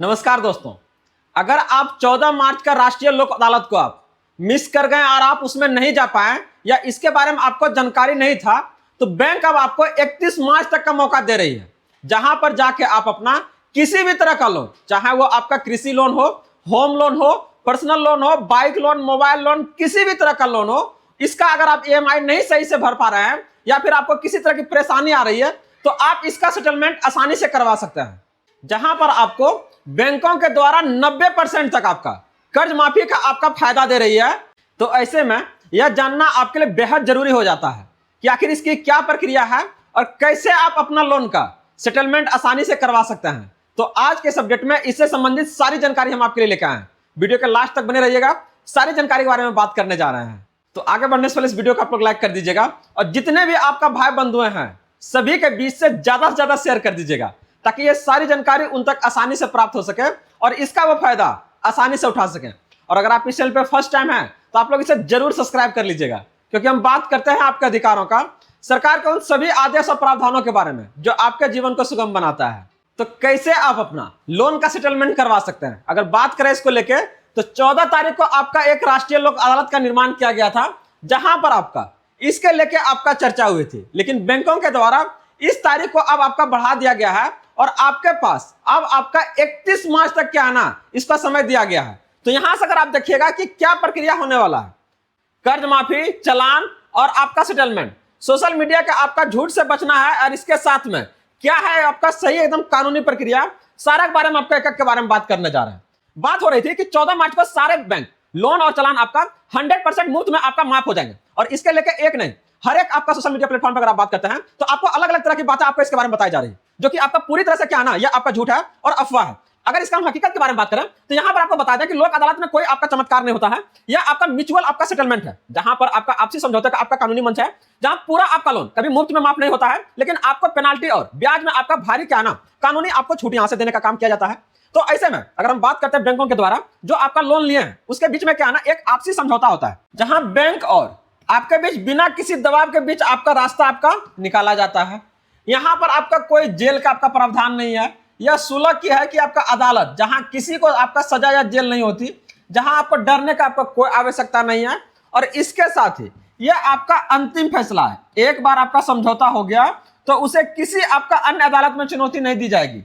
नमस्कार दोस्तों, अगर आप 14 मार्च का राष्ट्रीय लोक अदालत को आप मिस कर गए और आप उसमें नहीं जा पाए या इसके बारे में आपको जानकारी नहीं था, तो बैंक अब आपको 31 मार्च तक का मौका दे रही है, जहां पर जाके आप अपना किसी भी तरह का लोन, चाहे वो आपका कृषि लोन हो, होम लोन हो, पर्सनल लोन हो, बाइक लोन, मोबाइल लोन, किसी भी तरह का लोन हो, इसका अगर आप ईएमआई नहीं सही से भर पा रहे हैं या फिर आपको किसी तरह की परेशानी आ रही है, तो आप इसका सेटलमेंट आसानी से करवा सकते हैं, जहां पर आपको बैंकों के द्वारा 90% तक आपका कर्ज माफी का आपका फायदा दे रही है। तो ऐसे में यह जानना आपके लिए बेहद जरूरी हो जाता है कि आखिर इसकी क्या प्रक्रिया है और कैसे आप अपना लोन का सेटलमेंट आसानी से करवा सकते हैं। तो आज के सब्जेक्ट में इससे संबंधित सारी जानकारी हम आपके लिए लेकर आए हैं। वीडियो के लास्ट तक बने रहिएगा, सारी जानकारी के बारे में बात करने जा रहे हैं। तो आगे बढ़ने से पहले इस वीडियो को आप लोग लाइक कर दीजिएगा और जितने भी आपका भाई बंधु हैं सभी के बीच से ज्यादा शेयर कर दीजिएगा, ताकि ये सारी जानकारी उन तक आसानी से प्राप्त हो सके और इसका वो फायदा आसानी से उठा सकें। और अगर आप इस चैनल पे फर्स्ट टाइम हैं तो आप लोग इसे जरूर सब्सक्राइब कर लीजिएगा, क्योंकि हम बात करते हैं आपके अधिकारों का, सरकार के उन सभी आदेश और प्रावधानों के बारे में जो आपके जीवन को सुगम बनाता है। तो कैसे आप अपना लोन का सेटलमेंट करवा सकते हैं, अगर बात करें इसको लेके, तो 14 तारीख को आपका एक राष्ट्रीय लोक अदालत का निर्माण किया गया था, जहां पर आपका इसके लेके आपका चर्चा हुई थी। लेकिन बैंकों के द्वारा इस तारीख को अब आपका बढ़ा दिया गया है और आपके पास अब आपका 31 मार्च तक क्या आना इसका समय दिया गया है। तो यहां से अगर आप देखिएगा कि क्या प्रक्रिया होने वाला है, कर्ज माफी, चालान और आपका सेटलमेंट, सोशल मीडिया का आपका झूठ से बचना है और इसके साथ में क्या है आपका सही एकदम कानूनी प्रक्रिया, सारा के बारे में आपका एक के बारे में बात करने जा रहे हैं। बात हो रही थी कि 14 मार्च को सारे बैंक लोन और चालान आपका 100% मुफ्त में आपका माफ हो जाएंगे। और इसके लेके एक नहीं, हर एक आपका सोशल मीडिया प्लेटफॉर्म पर अगर आप बात करते हैं तो आपको अलग अलग तरह की बातें आपको इसके बारे में बताई जा रही है, जो कि आपका पूरी तरह से क्या ना, यह आपका झूठ है और अफवाह है। अगर इसका हम हकीकत के बारे में बात करें तो यहां पर आपको बताया जाए कि लोक अदालत में कोई आपका चमत्कार नहीं होता है, यह आपका म्यूचुअल आपका सेटलमेंट है, जहां पर आपका आपसी समझौते का आपका कानूनी मंच है, जहां पूरा आपका लोन कभी मुफ्त में माफ नहीं होता है, लेकिन आपको पेनाल्टी और ब्याज में आपका भारी क्या ना कानूनी आपको छूट यहां से देने का काम किया जाता है। तो ऐसे में अगर हम बात करते हैं बैंकों के द्वारा जो आपका लोन लिए हैं, उसके बीच में क्या ना एक आपसी समझौता होता है, जहां बैंक और आपके बीच बिना किसी दबाव के बीच आपका रास्ता आपका निकाला जाता है। यहां पर आपका कोई जेल का आपका प्रावधान नहीं है, यह सुलह की है कि आपका अदालत, जहां किसी को आपका सजा या जेल नहीं होती, जहां आपको डरने का आपका कोई आवश्यकता नहीं है। और इसके साथ ही यह आपका अंतिम फैसला है। एक बार आपका समझौता हो गया तो उसे किसी आपका अन्य अदालत में चुनौती नहीं दी जाएगी,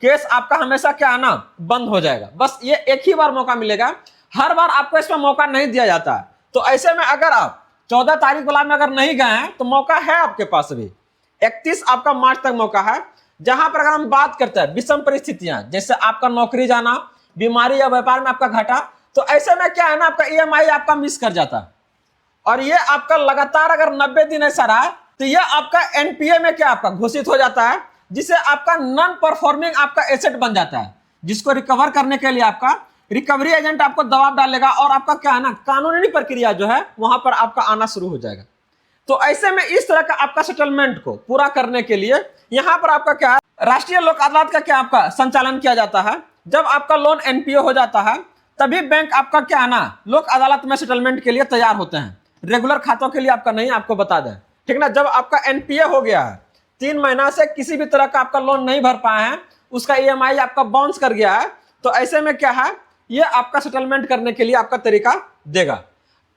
केस आपका हमेशा क्या आना बंद हो जाएगा। बस ये एक ही बार मौका मिलेगा, हर बार आपको इसमें मौका नहीं दिया जाता है। तो ऐसे में अगर आप 14 तारीख वाला में अगर नहीं गए हैं तो मौका है आपके पास, अभी 31 आपका मार्च तक मौका है। जहां पर अगर हम बात करते हैं विषम परिस्थितियां, जैसे आपका नौकरी जाना, बीमारी या व्यापार में आपका घाटा, तो ऐसे में क्या है ना आपका ईएमआई आपका मिस कर जाता है और ये आपका लगातार अगर 90 दिन ऐसा रहा तो ये आपका एनपीए में क्या आपका घोषित हो जाता है, जिसे आपका नॉन परफॉर्मिंग आपका एसेट बन जाता है, जिसको रिकवर करने के लिए आपका रिकवरी एजेंट आपको दबाव डालेगा और आपका क्या है ना कानूनी प्रक्रिया जो है वहां पर आपका आना शुरू हो जाएगा। तो ऐसे में इस तरह का आपका सेटलमेंट को पूरा करने के लिए यहां पर आपका क्या है, राष्ट्रीय लोक अदालत का क्या आपका संचालन किया जाता है। जब आपका लोन एनपीए हो जाता है तभी बैंक आपका क्या है ना लोक अदालत में सेटलमेंट के लिए तैयार होते हैं, रेगुलर खातों के लिए आपका नहीं, आपको बता दें, ठीक ना। जब आपका एनपीए हो गया है, 3 महीना से किसी भी तरह का आपका लोन नहीं भर पाए हैं, उसका ईएमआई आपका बाउंस कर गया है, तो ऐसे में क्या है, ये आपका सेटलमेंट करने के लिए आपका तरीका देगा।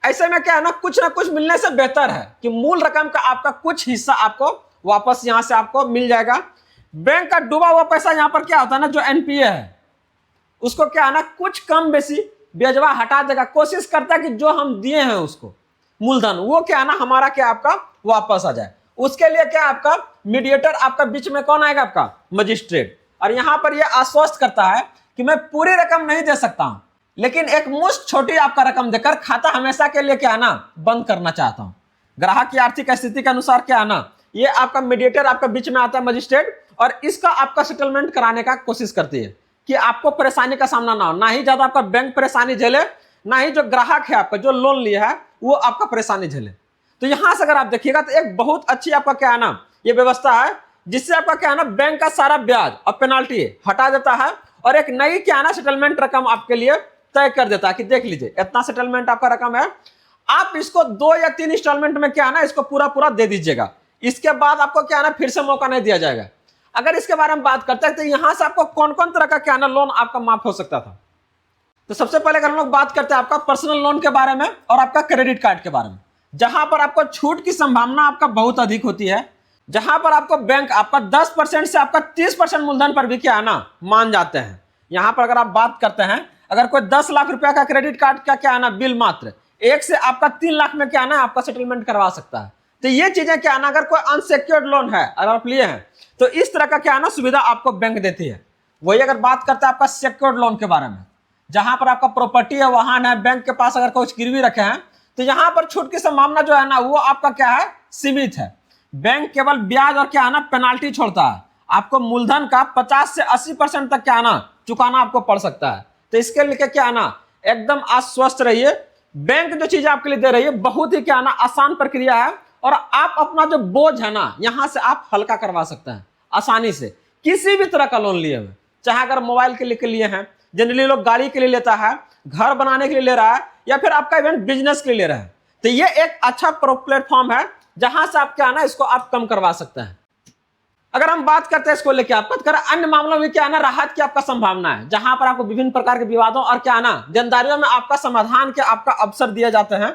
ऐसे में क्या है ना कुछ मिलने से बेहतर है कि मूल रकम का आपका कुछ हिस्सा आपको वापस यहां से आपको मिल जाएगा। बैंक का डूबा हुआ पैसा यहां पर क्या होता है ना, जो एनपीए है उसको क्या है ना कुछ कम बेसी ब्याजवा हटा देगा, कोशिश करता है कि जो हम दिए हैं उसको मूलधन वो क्या है ना हमारा क्या आपका वापस आ जाए। उसके लिए क्या आपका मीडिएटर आपका बीच में कौन आएगा, आपका मजिस्ट्रेट। और यहां पर यह आश्वस्त करता है कि मैं पूरी रकम नहीं दे सकता हूं, लेकिन एक मुश्त छोटी आपका रकम देकर खाता हमेशा के लिए क्या है ना बंद करना चाहता हूं। ग्राहक की आर्थिक स्थिति के अनुसार क्या है ना ये आपका मीडिएटर आपका बीच में आता है मजिस्ट्रेट, और इसका आपका सेटलमेंट कराने का कोशिश करती है कि आपको परेशानी का सामना ना हो, ना ही ज्यादा आपका बैंक परेशानी झेले, ना ही जो ग्राहक है आपका जो लोन लिया है वो आपका परेशानी झेले। तो यहां से अगर आप देखिएगा तो एक बहुत अच्छी आपका क्या है ना ये व्यवस्था है, जिससे आपका क्या है ना बैंक का सारा ब्याज और पेनाल्टी हटा देता है और एक नई क्या है ना सेटलमेंट रकम आपके लिए तय कर देता है कि देख लीजिए इतना सेटलमेंट आपका रकम है, आप इसको 2 या 3 इंस्टॉलमेंट में क्या है ना इसको पूरा दे दीजिएगा। इसके बाद आपको क्या है ना फिर से मौका नहीं दिया जाएगा। अगर इसके बारे में बात करते हैं तो यहां से आपको कौन कौन तरह का क्या ना लोन आपका माफ हो सकता था। तो सबसे पहले अगर हम लोग बात करते हैं आपका पर्सनल लोन के बारे में और आपका क्रेडिट कार्ड के बारे में, जहां पर आपको छूट की संभावना आपका बहुत अधिक होती है, जहां पर आपको बैंक आपका 10% से आपका 30% मूलधन पर भी क्या है ना मान जाते हैं। यहां पर अगर आप बात करते हैं, अगर कोई 10 लाख रुपया का क्रेडिट कार्ड का क्या है ना बिल मात्र 1 से आपका 3 लाख में क्या है ना आपका सेटलमेंट करवा सकता है। तो ये चीजें क्या है ना, अगर कोई अनसिक्योर्ड लोन है अगर आप लिए हैं तो इस तरह का क्या है ना सुविधा आपको बैंक देती है। वही अगर बात करते हैं आपका सिक्योर्ड लोन के बारे में, जहां पर आपका प्रॉपर्टी है, वाहन है, बैंक के पास अगर कुछ गिरवी रखे हैं तो यहां पर छूट की संभावना जो है ना वो आपका क्या है सीमित है। बैंक केवल ब्याज और क्या है ना पेनाल्टी छोड़ता है, आपको मूलधन का 50 से 80% तक क्या है ना चुकाना आपको पड़ सकता है। तो इसके लिए क्या है ना एकदम आश्वस्त रहिए, बैंक जो चीजें आपके लिए दे रही है बहुत ही क्या है ना आसान प्रक्रिया है, और आप अपना जो बोझ है ना यहां से आप हल्का करवा सकते हैं आसानी से। किसी भी तरह का लोन लिए हुए, चाहे अगर मोबाइल के लिए हैं, जनरली लोग गाड़ी के लिए लेता है, घर बनाने के लिए ले रहा है, या फिर आपका इवेंट बिजनेस के लिए ले रहा है, तो ये एक अच्छा प्लेटफॉर्म है जहां से आप क्या है ना इसको आप कम करवा सकते हैं। अगर हम बात करते हैं इसको लेकर आप कर अन्य मामलों में क्या है ना राहत की आपका संभावना है, जहां पर आपको विभिन्न प्रकार के विवादों और क्या है ना देनदारियों में आपका समाधान के आपका अवसर दिए जाते हैं।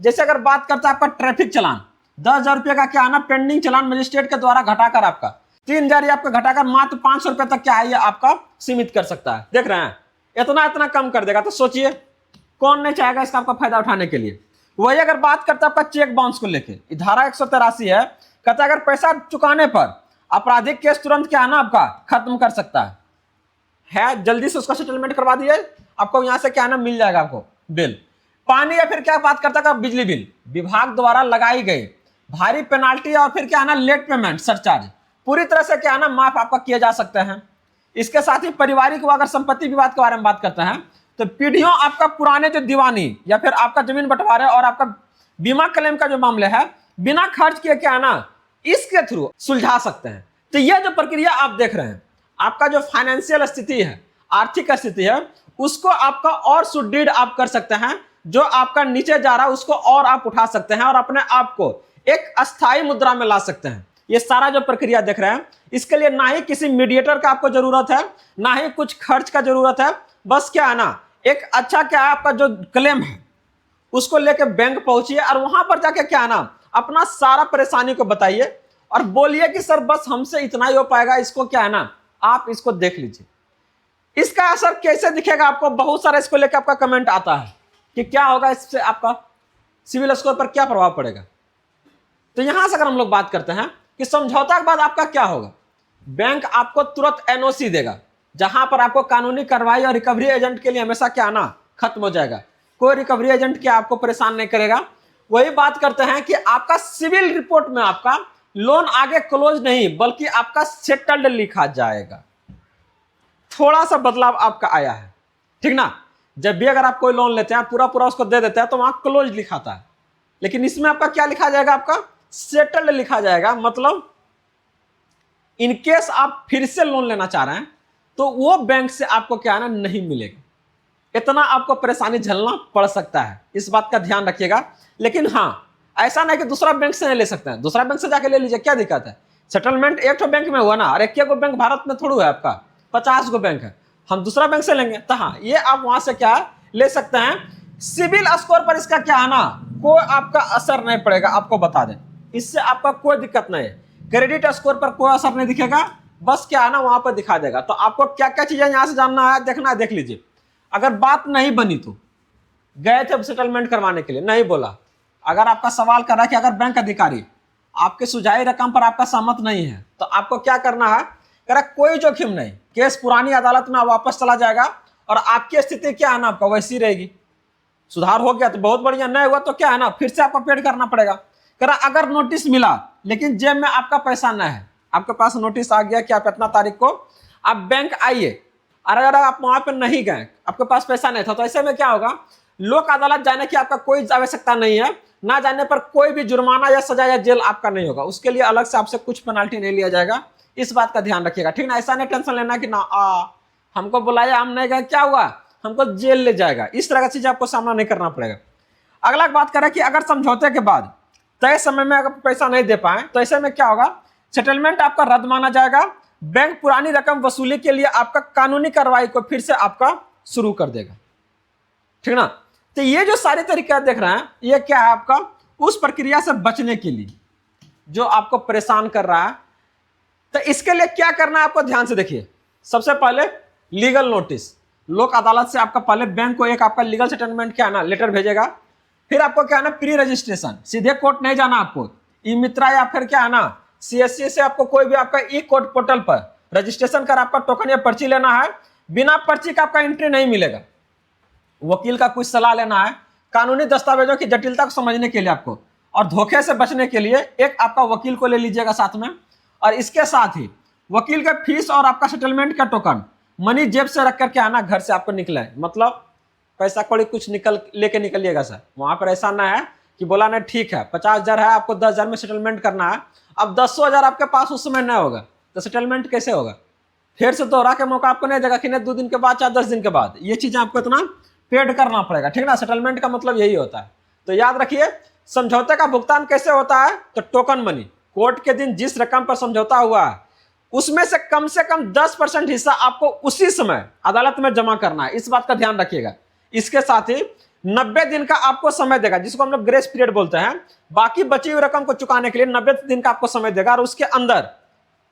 जैसे अगर बात करते हैं आपका ट्रैफिक चालान 10,000 रुपये का क्या है ना पेंडिंग चालान मजिस्ट्रेट के द्वारा घटाकर आपका 3,000 आपका घटाकर मात्र 500 रुपये तक क्या है आपका सीमित कर सकता है। देख रहे हैं इतना कम कर देगा, तो सोचिए कौन नहीं चाहेगा इसका आपका फायदा उठाने के लिए। वही अगर बात करते हैं आपका चेक बाउंस को लेकर, धारा 183 है, कहता है अगर पैसा चुकाने पर आपराधिक केस तुरंत क्या है ना आपका खत्म कर सकता है जल्दी से उसका सेटलमेंट करवा दिए, आपको यहां से क्या है ना मिल जाएगा आपको बिल। पानी या फिर क्या बात करता है बिजली बिल, विभाग द्वारा लगाई गई भारी पेनाल्टी और फिर क्या है ना लेट पेमेंट सरचार्ज पूरी तरह से क्या है ना माफ आपका किए जा सकते हैं। इसके साथ ही पारिवारिक व अगर संपत्ति विवाद के बारे में बात करते हैं तो पीढ़ियों आपका पुराने जो दीवानी या फिर आपका जमीन बंटवारे और आपका बीमा क्लेम का जो मामले है बिना खर्च किए क्या है ना इसके थ्रू सुलझा सकते हैं। तो यह जो प्रक्रिया आप देख रहे हैं, आपका जो फाइनेंशियल स्थिति है, आर्थिक स्थिति है, उसको आपका और सुदृढ़ आप कर सकते हैं। जो आपका नीचे जा रहा है उसको और आप उठा सकते हैं और अपने आप को एक अस्थायी मुद्रा में ला सकते हैं। ये सारा जो प्रक्रिया देख रहे हैं इसके लिए ना ही किसी मीडिएटर का आपको जरूरत है, ना ही कुछ खर्च का जरूरत है। बस क्या है ना एक अच्छा क्या है आपका जो क्लेम है उसको लेकर बैंक पहुंचिए और वहां पर जाके क्या है ना अपना सारा परेशानी को बताइए और बोलिए कि सर बस हमसे इतना ही हो पाएगा, इसको क्या है ना आप इसको देख लीजिए। इसका असर कैसे दिखेगा आपको बहुत सारा इसको लेकर आपका कमेंट आता है कि क्या होगा इससे, आपका सिविल स्कोर पर क्या प्रभाव पड़ेगा। तो यहां से अगर हम लोग बात करते हैं कि समझौता के बाद आपका क्या होगा, बैंक आपको तुरंत एनओसी देगा जहां पर आपको कानूनी कार्रवाई और रिकवरी एजेंट के लिए हमेशा क्या ना खत्म हो जाएगा, कोई रिकवरी एजेंट क्या आपको परेशान नहीं करेगा। वही बात करते हैं कि आपका सिविल रिपोर्ट में आपका लोन आगे क्लोज नहीं बल्कि आपका सेटल्ड लिखा जाएगा। थोड़ा सा बदलाव आपका आया है, ठीक ना। जब भी अगर आप कोई लोन लेते हैं पूरा उसको दे देते हैं तो वहां क्लोज लिखाता है, लेकिन इसमें आपका क्या लिखा जाएगा, आपका सेटल्ड लिखा जाएगा। मतलब इनकेस आप फिर से लोन लेना चाह रहे हैं तो वो बैंक से आपको क्या ना नहीं मिलेगा, इतना आपको परेशानी झेलना पड़ सकता है, इस बात का ध्यान रखिएगा। लेकिन हाँ ऐसा नहीं कि दूसरा बैंक से नहीं ले सकते हैं, दूसरा बैंक से जाके ले लीजिए, क्या दिक्कत है। सेटलमेंट एक तो बैंक में हुआ ना, और एक को बैंक भारत में थोड़ा है, आपका 50 गो बैंक है, हम दूसरा बैंक से लेंगे तो हाँ ये आप वहां से क्या ले सकते हैं। सिविल स्कोर पर इसका क्या है ना कोई आपका असर नहीं पड़ेगा, आपको बता दें, इससे आपका कोई दिक्कत नहीं है। क्रेडिट स्कोर पर कोई असर नहीं दिखेगा, बस क्या है ना वहां पर दिखा देगा। तो आपको क्या क्या चीजें यहां से जानना है, देखना है, देख लीजिए। अगर बात नहीं बनी तो गए थे सेटलमेंट करवाने के लिए, नहीं बोला, अगर आपका सवाल कर रहा है कि अगर बैंक अधिकारी आपके सुझाई रकम पर आपका सहमत नहीं है तो आपको क्या करना है, कह कोई जोखिम नहीं, केस पुरानी अदालत में वापस चला जाएगा और आपकी स्थिति क्या है ना आपका वैसी रहेगी। सुधार हो गया तो बहुत बढ़िया, नहीं हुआ तो क्या है ना फिर से आपको पेड करना पड़ेगा। कह रहा अगर नोटिस मिला लेकिन जेब में आपका पैसा न है, आपके पास नोटिस आ गया कि आप इतना तारीख को आप बैंक आइए, और अगर आप वहां पर नहीं गए, आपके पास पैसा नहीं था, तो ऐसे में क्या होगा, लोक अदालत जाने की आपका कोई आवश्यकता नहीं है, ना जाने पर कोई भी जुर्माना या सजा या जेल आपका नहीं होगा, उसके लिए अलग से आपसे कुछ पेनाल्टी नहीं लिया जाएगा। इस बात का ध्यान रखिएगा, ठीक ना। ऐसा नहीं टेंशन लेना कि ना हमको बुलाया हम नहीं गए, क्या हुआ, हमको जेल ले जाएगा, इस तरह की चीज आपको सामना नहीं करना पड़ेगा। अगला बात करें कि अगर समझौते के बाद तय समय में अगर पैसा नहीं दे पाए तो ऐसे में क्या होगा, सेटलमेंट आपका रद्द माना जाएगा, बैंक पुरानी रकम वसूली के लिए आपका कानूनी कार्रवाई को फिर से आपका शुरू कर देगा। ठीक ना। तो ये जो सारे तरीके आप देख रहे हैं, ये क्या है आपका उस प्रक्रिया से बचने के लिए जो आपको परेशान कर रहा है। तो इसके लिए क्या करना है आपको ध्यान से देखिए। सबसे पहले लीगल नोटिस, लोक अदालत से आपका पहले बैंक को एक आपका लीगल सेटलमेंट क्या है ना लेटर भेजेगा। फिर आपको क्या है ना प्री रजिस्ट्रेशन, सीधे कोर्ट नहीं जाना आपको, ई मित्रा या फिर क्या है ना CSC से आपको कोई भी आपका ई कोर्ट पोर्टल पर रजिस्ट्रेशन कर आपका टोकन या पर्ची लेना है। बिना पर्ची का आपका एंट्री नहीं मिलेगा। वकील का कुछ सलाह लेना है, कानूनी दस्तावेजों की जटिलता को समझने के लिए आपको, और धोखे से बचने के लिए एक आपका वकील को ले लीजिएगा साथ में। और इसके साथ ही वकील का फीस और आपका सेटलमेंट का टोकन मनी जेब से रख करके आना घर से आपको निकले, मतलब पैसा कौड़ी कुछ लेके निकलिएगा सर। वहां पर ऐसा ना है कि बोला नहीं ठीक है 50,000 है आपको 10,000 में सेटलमेंट करना है, अब 10,000 आपके पास उस समय नहीं होगा तो सेटलमेंट कैसे होगा। फिर से दोहरा के मौका आपको नहीं देगा कि नहीं 2 दिन के बाद या 10 दिन के बाद, ये चीजें आपको इतना पेड करना पड़ेगा। ठीक ना। सेटलमेंट का मतलब यही होता है। तो याद रखिए समझौते का भुगतान कैसे होता है, तो टोकन मनी, कोर्ट के दिन जिस रकम पर समझौता हुआ है उसमें से कम 10% हिस्सा आपको उसी समय अदालत में जमा करना है। इस बात का ध्यान रखिएगा। इसके साथ ही 90 दिन का आपको समय देगा, जिसको हम लोग ग्रेस पीरियड बोलते हैं। बाकी बची हुई रकम को चुकाने के लिए 90 दिन का आपको समय देगा और उसके अंदर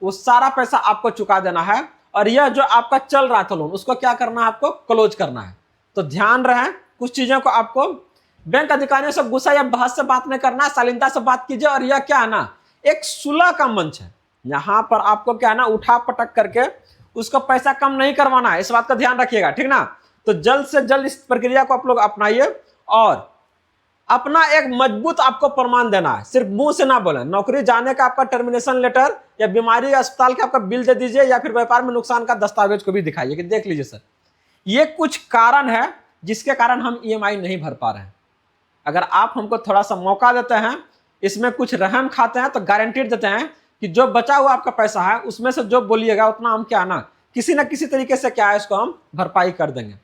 वो सारा पैसा आपको चुका देना है। और यह जो आपका चल रहा था लोन उसको क्या करना है, आपको क्लोज करना है। तो ध्यान रहे कुछ चीजों को आपको बैंक अधिकारियों से गुस्सा या बहस से बात नहीं करना, शालीनता से बात कीजिए। और यह क्या है ना एक सुलह का मंच है, यहां पर आपको क्या है ना उठा पटक करके उसको पैसा कम नहीं करवाना है। इस बात का ध्यान रखिएगा। ठीक ना। तो जल्द से जल्द इस प्रक्रिया को आप लोग अपनाइए और अपना एक मजबूत आपको प्रमाण देना है, सिर्फ मुंह से ना बोले। नौकरी जाने का आपका टर्मिनेशन लेटर या बीमारी या अस्पताल का आपका बिल दे दीजिए, या फिर व्यापार में नुकसान का दस्तावेज को भी दिखाइए कि देख लीजिए सर ये कुछ कारण है जिसके कारण हम EMI नहीं भर पा रहे हैं। अगर आप हमको थोड़ा सा मौका देते हैं, इसमें कुछ रहम खाते हैं, तो गारंटीड देते हैं कि जो बचा हुआ आपका पैसा है उसमें से जो बोलिएगा उतना हम क्या ना किसी न किसी तरीके से क्या है इसको हम भरपाई कर देंगे।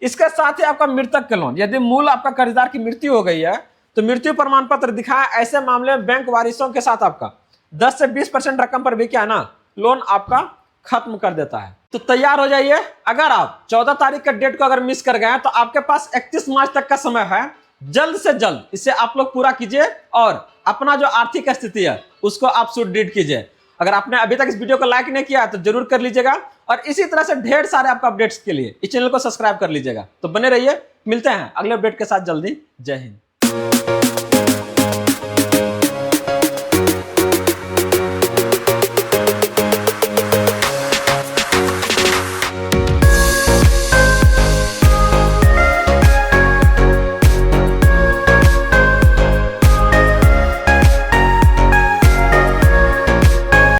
इसके साथ ही आपका मृतक के लोन, यदि मूल आपका कर्जदार की मृत्यु हो गई है तो मृत्यु प्रमाण पत्र दिखाए। ऐसे मामले में बैंक वारिसों के साथ आपका 10 से 20% रकम पर भी क्या ना लोन आपका खत्म कर देता है। तो तैयार हो जाइए। अगर आप 14 तारीख के डेट को अगर मिस कर गए तो आपके पास 31 मार्च तक का समय है। जल्द से जल्द इसे आप लोग पूरा कीजिए और अपना जो आर्थिक स्थिति है उसको आप सुदृढ़ कीजिए। अगर आपने अभी तक इस वीडियो को लाइक नहीं किया तो जरूर कर लीजिएगा और इसी तरह से ढेर सारे आपका अपडेट्स के लिए इस चैनल को सब्सक्राइब कर लीजिएगा। तो बने रहिए, मिलते हैं अगले अपडेट के साथ जल्दी। जय हिंद।